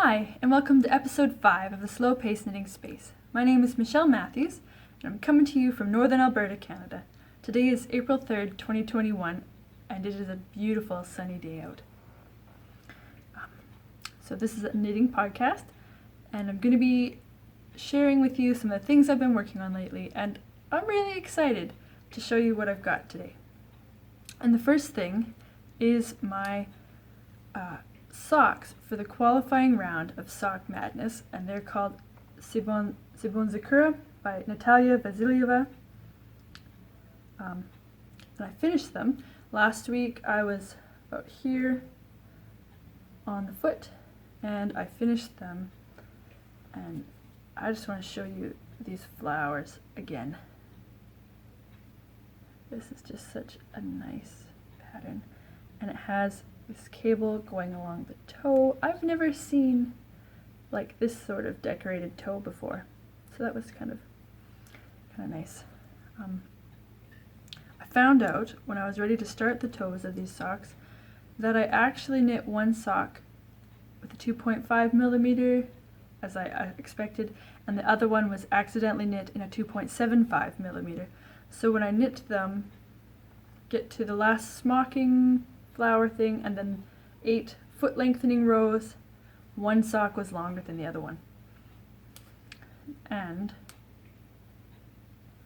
Hi, and welcome to episode 5 of the Slow Pace Knitting Space. My name is Michelle Matthews, and I'm coming to you from Northern Alberta, Canada. Today is April 3rd, 2021, and it is a beautiful sunny day out. So this is a knitting podcast, and I'm going to be sharing with you some of the things I've been working on lately, and I'm really excited to show you what I've got today. And the first thing is my socks for the qualifying round of Sock Madness, and they're called Senbonzakura by Natalia, Vasilieva. And I finished them. Last week I was about here on the foot, and I finished them, and I just want to show you these flowers again. This is just such a nice pattern, and it has this cable going along the toe. I've never seen like this sort of decorated toe before, so that was kind of nice. I found out when I was ready to start the toes of these socks that I actually knit one sock with a 2.5 millimeter as I expected, and the other one was accidentally knit in a 2.75 millimeter. So when I knit them, get to the last smocking flower thing, and then 8 foot lengthening rows, one sock was longer than the other one. And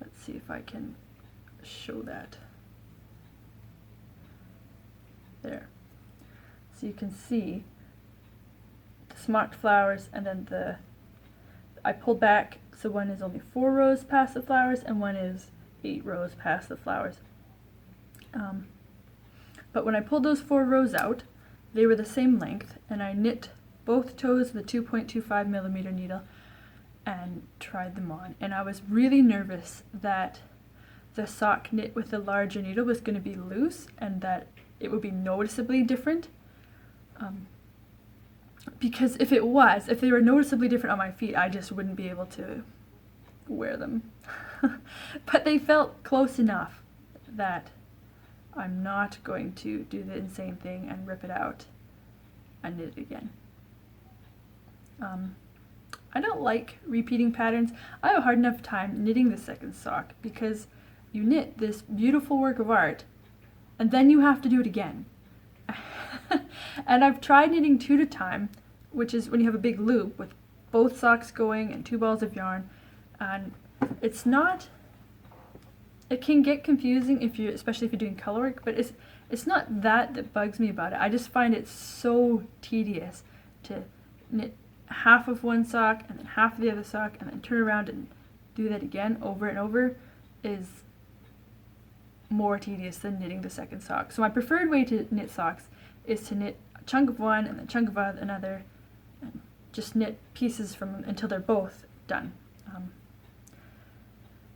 let's see if I can show that. There. So you can see the smocked flowers, and then I pulled back, so one is only 4 rows past the flowers and one is 8 rows past the flowers. But when I pulled those 4 rows out, they were the same length, and I knit both toes with a 2.25 millimeter needle and tried them on. And I was really nervous that the sock knit with the larger needle was going to be loose and that it would be noticeably different. Because if they were noticeably different on my feet, I just wouldn't be able to wear them. But they felt close enough that I'm not going to do the insane thing and rip it out and knit it again. I don't like repeating patterns. I have a hard enough time knitting the second sock because you knit this beautiful work of art and then you have to do it again. And I've tried knitting 2 at a time, which is when you have a big loop with both socks going and 2 balls of yarn, and it can get confusing especially if you're doing color work, but it's not that bugs me about it. I just find it so tedious to knit half of one sock and then half of the other sock and then turn around and do that again over and over is more tedious than knitting the second sock. So my preferred way to knit socks is to knit a chunk of one and then a chunk of another, and just knit pieces from them until they're both done.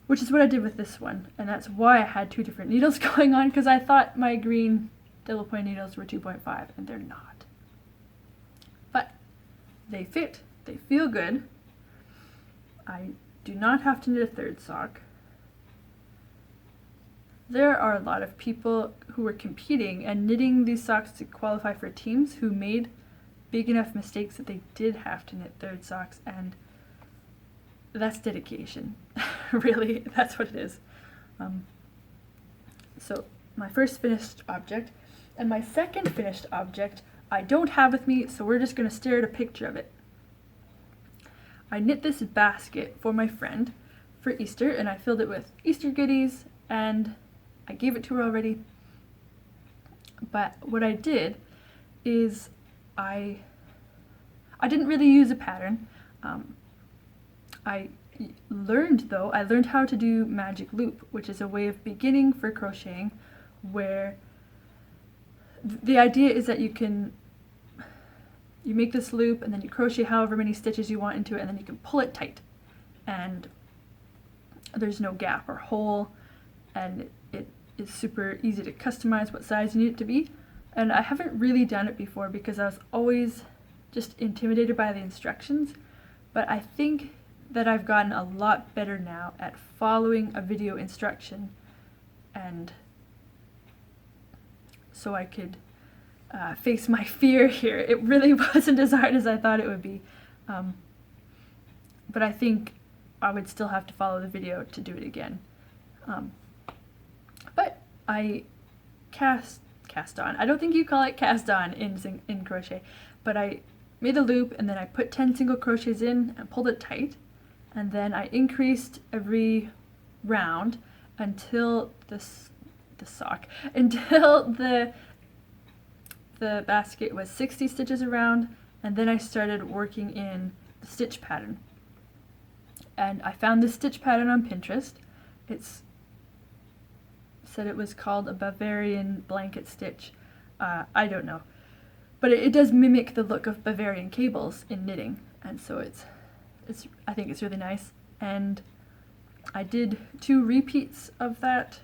Which is what I did with this one, and that's why I had 2 different needles going on, because I thought my green double point needles were 2.5, and they're not. But they fit, they feel good. I do not have to knit a third sock. There are a lot of people who were competing and knitting these socks to qualify for teams who made big enough mistakes that they did have to knit third socks, and that's dedication. Really, that's what it is. So my first finished object, and my second finished object I don't have with me, so we're just going to stare at a picture of it. I knit this basket for my friend for Easter, and I filled it with Easter goodies, and I gave it to her already. But what I did is I didn't really use a pattern. I learned how to do magic loop, which is a way of beginning for crocheting where the idea is that you make this loop and then you crochet however many stitches you want into it, and then you can pull it tight and there's no gap or hole, and it is super easy to customize what size you need it to be. And I haven't really done it before because I was always just intimidated by the instructions, but I think that I've gotten a lot better now at following a video instruction, and so I could face my fear here. It really wasn't as hard as I thought it would be. But I think I would still have to follow the video to do it again. But I cast on. I don't think you call it cast on in crochet, but I made a loop and then I put 10 single crochets in and pulled it tight, and then I increased every round until until the basket was 60 stitches around, and then I started working in the stitch pattern. And I found this stitch pattern on Pinterest. It's said it was called a Bavarian blanket stitch. I don't know, but it does mimic the look of Bavarian cables in knitting, and so I think it's really nice. And I did 2 repeats of that,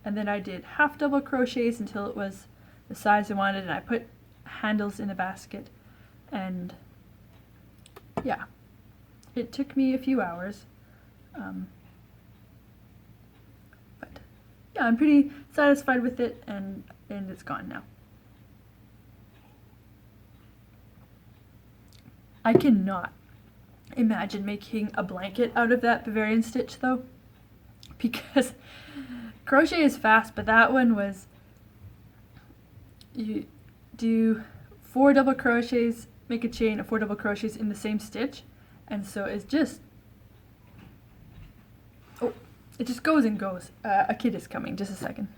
and then I did half double crochets until it was the size I wanted, and I put handles in the basket. And yeah, it took me a few hours, but yeah, I'm pretty satisfied with it, and it's gone now. I cannot imagine making a blanket out of that Bavarian stitch though, because crochet is fast, but that one was, you do 4 double crochets, make a chain of 4 double crochets in the same stitch, and so it's just, oh, it just goes and goes. A kid is coming, just a second.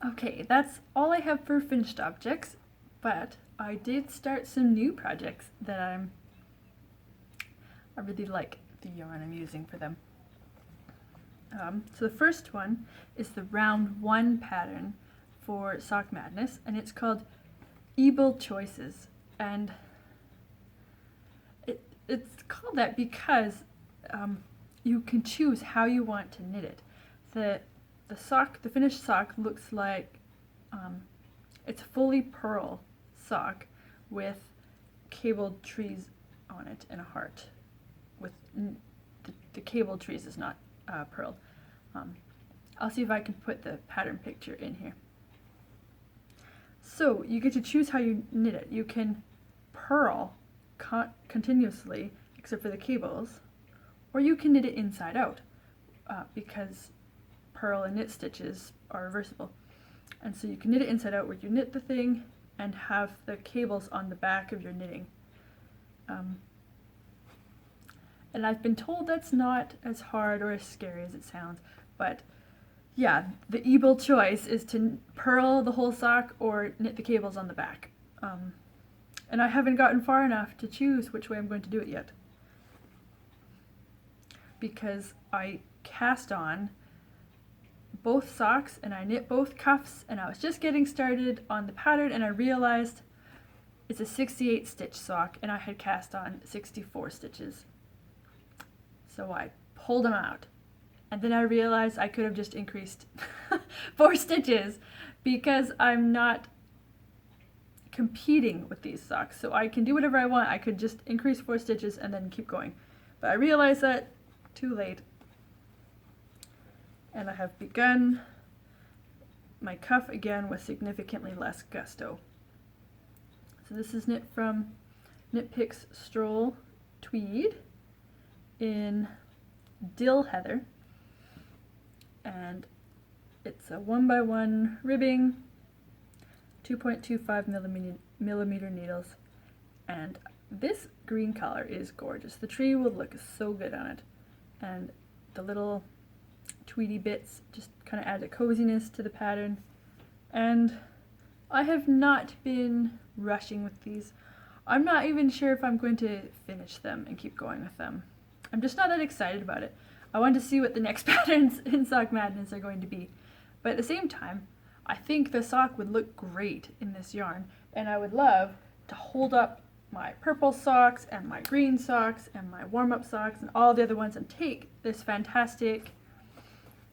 Okay, that's all I have for finished objects, but I did start some new projects that I really like the yarn I'm using for them. So the first one is the round 1 pattern for Sock Madness, and it's called Ebil Choices, and it's called that because you can choose how you want to knit it. The finished sock looks like it's fully purl sock with cabled trees on it and a heart. With the cabled trees is not purled. I'll see if I can put the pattern picture in here. So you get to choose how you knit it. You can purl continuously, except for the cables, or you can knit it inside out, because purl and knit stitches are reversible. And so you can knit it inside out, where you knit the thing and have the cables on the back of your knitting. And I've been told that's not as hard or as scary as it sounds, but yeah, the Ebil choice is to purl the whole sock or knit the cables on the back. And I haven't gotten far enough to choose which way I'm going to do it yet, because I cast on both socks and I knit both cuffs, and I was just getting started on the pattern, and I realized it's a 68 stitch sock and I had cast on 64 stitches. So I pulled them out, and then I realized I could have just increased 4 stitches, because I'm not competing with these socks, so I can do whatever I want. I could just increase 4 stitches and then keep going, but I realized that too late, and I have begun my cuff again with significantly less gusto. So this is knit from Knit Picks Stroll Tweed in Dill Heather, and it's a 1x1 ribbing, 2.25 millimeter needles, and this green color is gorgeous. The tree will look so good on it, and the little tweedy bits just kind of add a coziness to the pattern. And I have not been rushing with these. I'm not even sure if I'm going to finish them and keep going with them. I'm just not that excited about it. I want to see what the next patterns in Sock Madness are going to be. But at the same time, I think the sock would look great in this yarn, and I would love to hold up my purple socks and my green socks and my warm-up socks and all the other ones and take this fantastic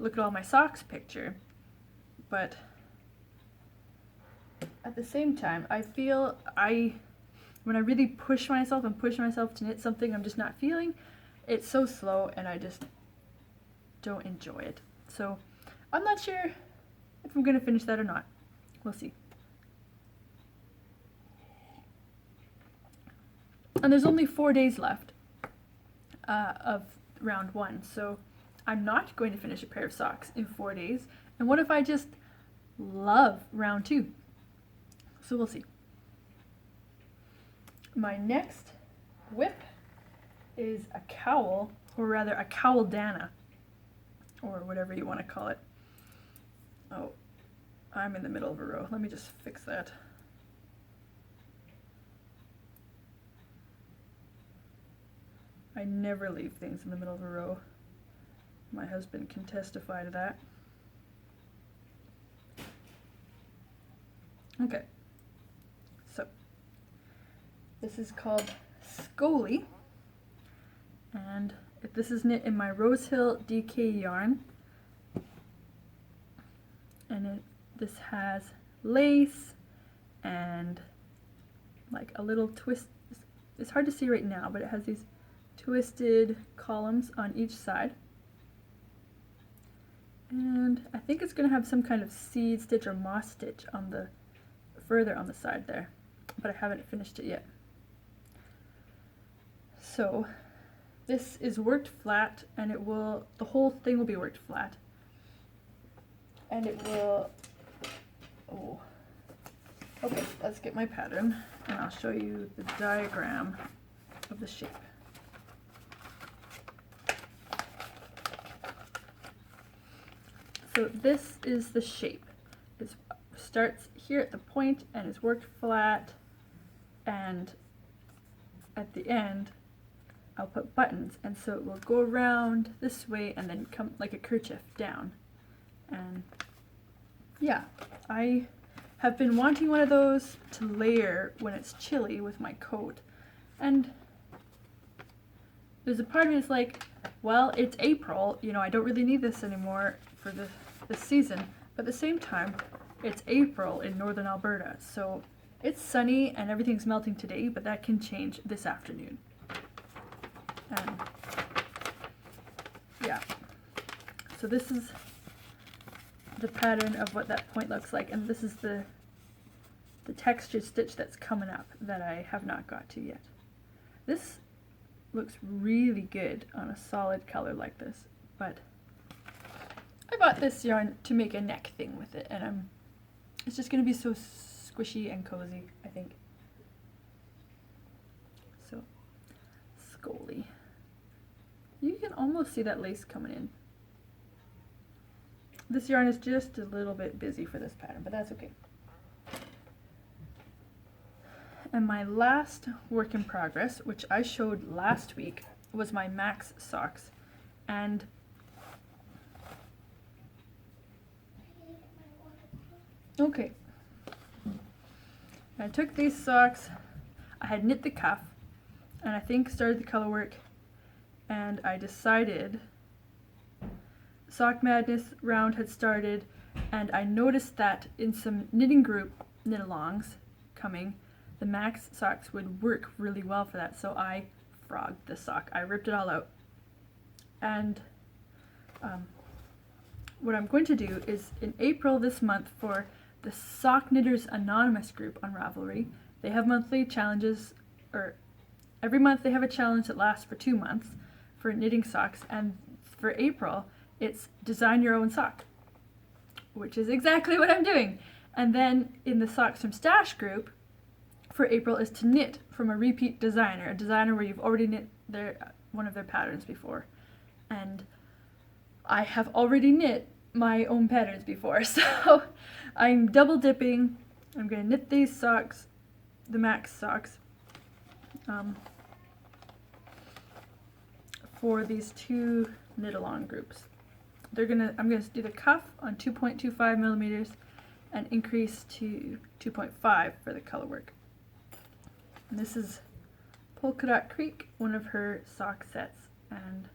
look at all my socks picture. But at the same time, I feel when I really push myself to knit something I'm just not feeling, it's so slow and I just don't enjoy it. So I'm not sure if I'm going to finish that or not. We'll see. And there's only 4 days left of round 1, so I'm not going to finish a pair of socks in 4 days. And what if I just love round 2? So we'll see. My next whip is a cowl, or rather a cowldana, or whatever you want to call it. Oh, I'm in the middle of a row. Let me just fix that. I never leave things in the middle of a row. My husband can testify to that. Okay, so this is called Skoli, and this is knit in my Rosehill DK yarn, and this has lace and like a little twist. It's hard to see right now, but it has these twisted columns on each side, and I think it's going to have some kind of seed stitch or moss stitch on the further on the side there, but I haven't finished it yet. So this is worked flat, and the whole thing will be worked flat, and it will, oh, okay, let's get my pattern and I'll show you the diagram of the shape. So this is the shape. It starts here at the point and is worked flat, and at the end I'll put buttons, and so it will go around this way and then come like a kerchief down. And yeah, I have been wanting one of those to layer when it's chilly with my coat, and there's a part of me that's like, well, it's April, you know, I don't really need this anymore for this season, but at the same time, it's April in northern Alberta, so it's sunny and everything's melting today, but that can change this afternoon. And yeah, so this is the pattern of what that point looks like, and this is the textured stitch that's coming up that I have not got to yet. This looks really good on a solid color like this, but I bought this yarn to make a neck thing with it, and it's just going to be so squishy and cozy, I think. So, Skoli. You can almost see that lace coming in. This yarn is just a little bit busy for this pattern, but that's okay. And my last work in progress, which I showed last week, was my Max socks. And okay, I took these socks, I had knit the cuff, and I think started the color work, and I decided Sock Madness round had started, and I noticed that in some knitting group knit-alongs coming, the Max socks would work really well for that, so I frogged the sock. I ripped it all out. And what I'm going to do is in April this month for the Sock Knitters Anonymous group on Ravelry, they have monthly challenges, or every month they have a challenge that lasts for 2 months for knitting socks, and for April it's design your own sock, which is exactly what I'm doing. And then in the Socks from Stash group for April is to knit from a repeat designer, a designer where you've already knit one of their patterns before. And I have already knit my own patterns before, so I'm double dipping. I'm going to knit these socks, the Max socks, for these 2 knit-along groups. I'm going to do the cuff on 2.25 millimeters and increase to 2.5 for the color work. And this is Polka Dot Creek, one of her sock sets, and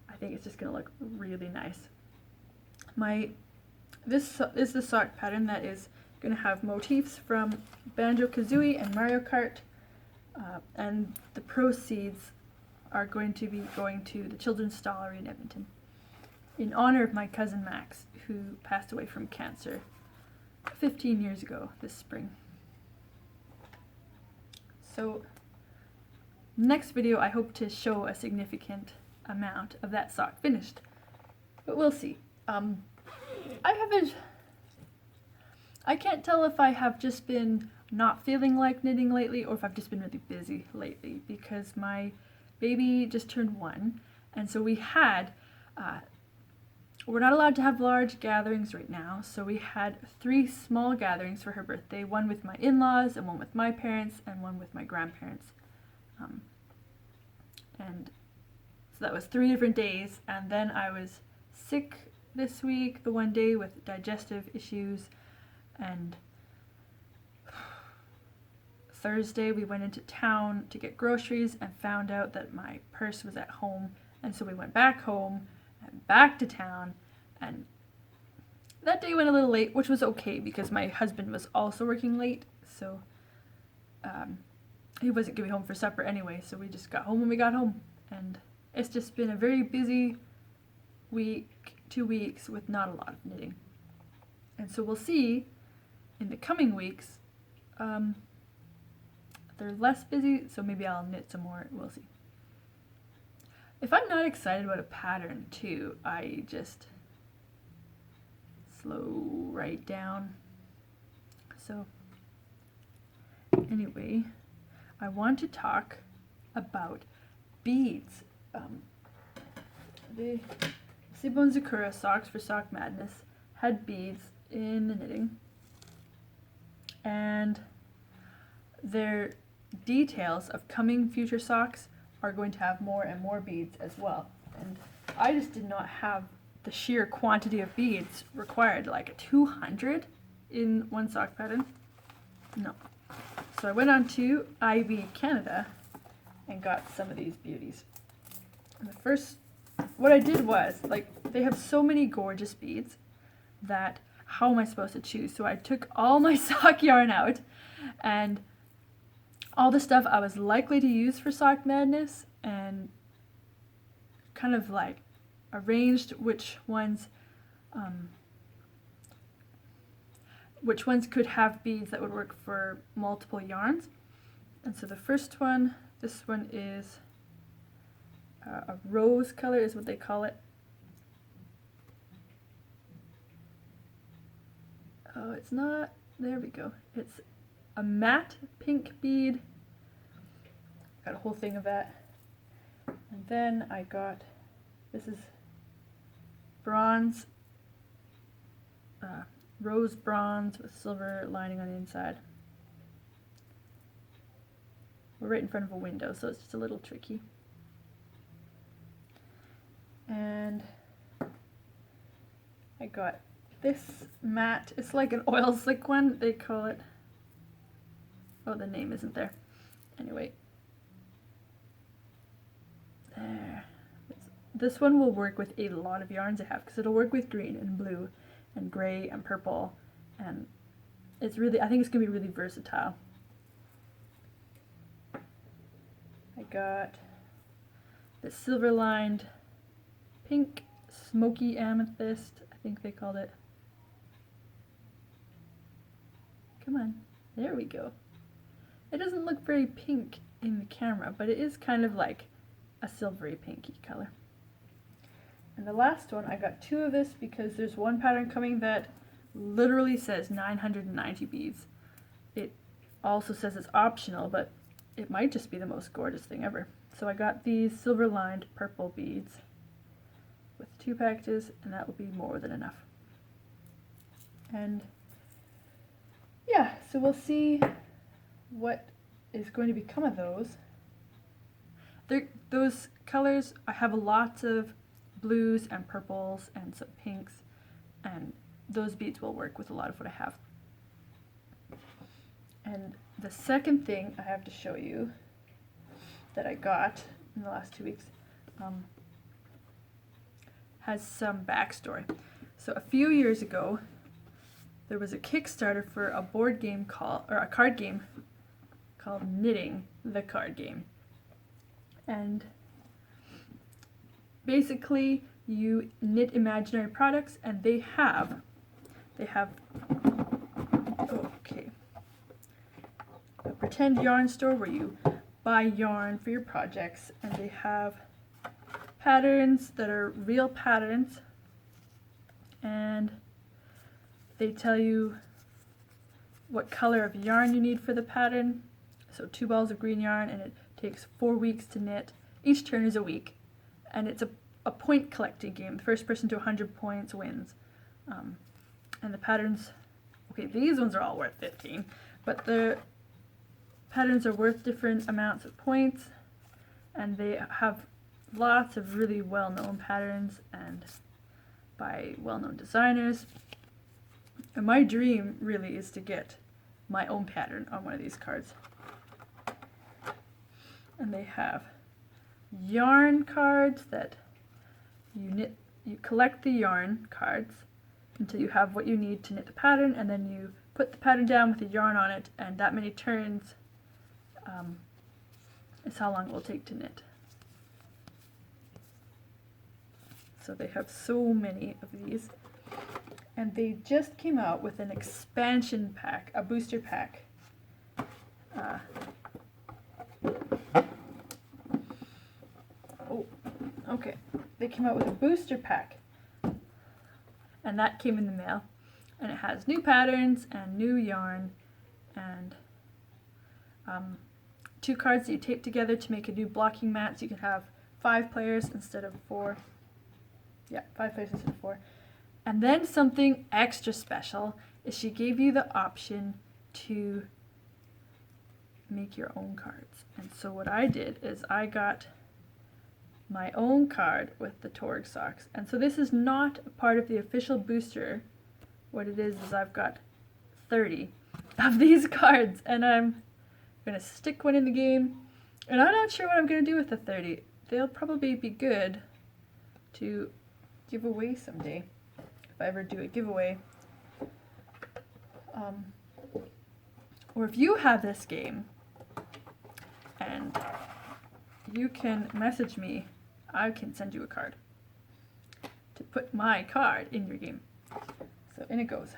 I think it's just going to look really nice. This is the sock pattern that is going to have motifs from Banjo-Kazooie and Mario Kart, and the proceeds are going to be going to the Children's Stollery in Edmonton in honor of my cousin Max, who passed away from cancer 15 years ago this spring. So next video I hope to show a significant amount of that sock finished, but we'll see. I can't tell if I have just been not feeling like knitting lately or if I've just been really busy lately, because my baby just turned 1, and so we had we're not allowed to have large gatherings right now, so we had 3 small gatherings for her birthday, one with my in-laws and one with my parents and one with my grandparents. And so that was 3 different days, and then I was sick this week, the one day, with digestive issues, and Thursday we went into town to get groceries and found out that my purse was at home, and so we went back home and back to town, and that day went a little late, which was okay because my husband was also working late, so he wasn't going home for supper anyway, so we just got home when we got home. And it's just been a very busy week, 2 weeks with not a lot of knitting. And so we'll see in the coming weeks. They're less busy, so maybe I'll knit some more. We'll see. If I'm not excited about a pattern too, I just slow right down. So anyway, I want to talk about beads. The Senbonzakura socks for Sock Madness had beads in the knitting, and their details of coming future socks are going to have more and more beads as well. And I just did not have the sheer quantity of beads required, like 200 in one sock pattern. No. So I went on to Bead Canada and got some of these beauties. And the first, what I did was, like, they have so many gorgeous beads that how am I supposed to choose? So I took all my sock yarn out and all the stuff I was likely to use for Sock Madness, and kind of like arranged which ones could have beads that would work for multiple yarns. And so the first one, this one is a rose color is what they call it. Oh, it's not, there we go. It's a matte pink bead. Got a whole thing of that. And then I got, this is bronze, rose bronze with silver lining on the inside. We're right in front of a window, so it's just a little tricky. And I got this matte, it's like an oil slick one, they call it. Oh, the name isn't there. Anyway. There. This one will work with a lot of yarns I have, because it'll work with green and blue and gray and purple, and it's really, I think it's going to be really versatile. I got this silver lined pink smoky amethyst, I think they called it. Come on, there we go. It doesn't look very pink in the camera, but it is kind of like a silvery pinky color. And the last one, I got 2 of this because there's one pattern coming that literally says 990 beads. It also says it's optional, but it might just be the most gorgeous thing ever. So I got these silver lined purple beads with 2 packages, and that will be more than enough. And yeah, so we'll see what is going to become of those. Those colors, I have lots of blues and purples and some pinks, and those beads will work with a lot of what I have. And the second thing I have to show you that I got in the last 2 weeks has some backstory. So a few years ago, there was a Kickstarter for a board game a card game called Knitting the Card Game. And basically you knit imaginary products, and they have a pretend yarn store where you buy yarn for your projects, and they have patterns that are real patterns, and they tell you what color of yarn you need for the pattern. So 2 balls of green yarn, and it takes 4 weeks to knit. Each turn is a week, and it's a point collecting game. The first person to 100 points wins. And the patterns, okay, these ones are all worth 15, but the patterns are worth different amounts of points, and they have lots of really well-known patterns and by well-known designers. And my dream really is to get my own pattern on one of these cards. And they have yarn cards that you collect the yarn cards until you have what you need to knit the pattern, and then you put the pattern down with the yarn on it, and that many turns is how long it will take to knit. So they have so many of these, and they just came out with an expansion pack, a booster pack. Okay, they came out with a booster pack, and that came in the mail, and it has new patterns and new yarn and 2 cards that you tape together to make a new blocking mat, so you can have 5 players instead of 4. Yeah, 5 players instead of 4. And then something extra special is she gave you the option to make your own cards. And so what I did is I got my own card with the Torg socks. And so this is not a part of the official booster. What it is I've got 30 of these cards, and I'm going to stick one in the game. And I'm not sure what I'm going to do with the 30. They'll probably be good to give away someday, if I ever do a giveaway. Or if you have this game and you can message me, I can send you a card to put my card in your game. So in it goes.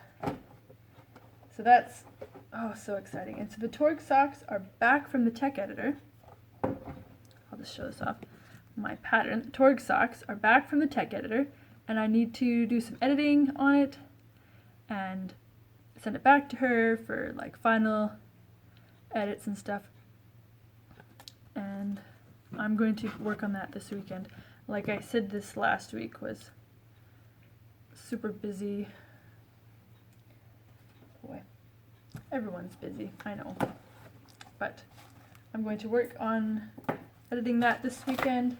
So that's, oh, so exciting. And so the Torg socks are back from the tech editor. I'll just show this off. My pattern, the Torg socks, are back from the tech editor, and I need to do some editing on it and send it back to her for like final edits and stuff. And I'm going to work on that this weekend. Like I said, this last week was super busy. Boy, everyone's busy, I know. But I'm going to work on editing that this weekend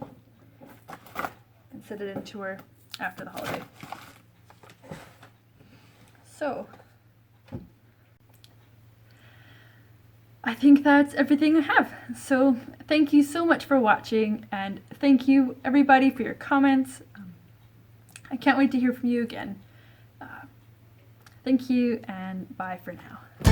and send it in to her after the holiday. So, I think that's everything I have. So thank you so much for watching, and thank you everybody for your comments. I can't wait to hear from you again. Thank you, and bye for now.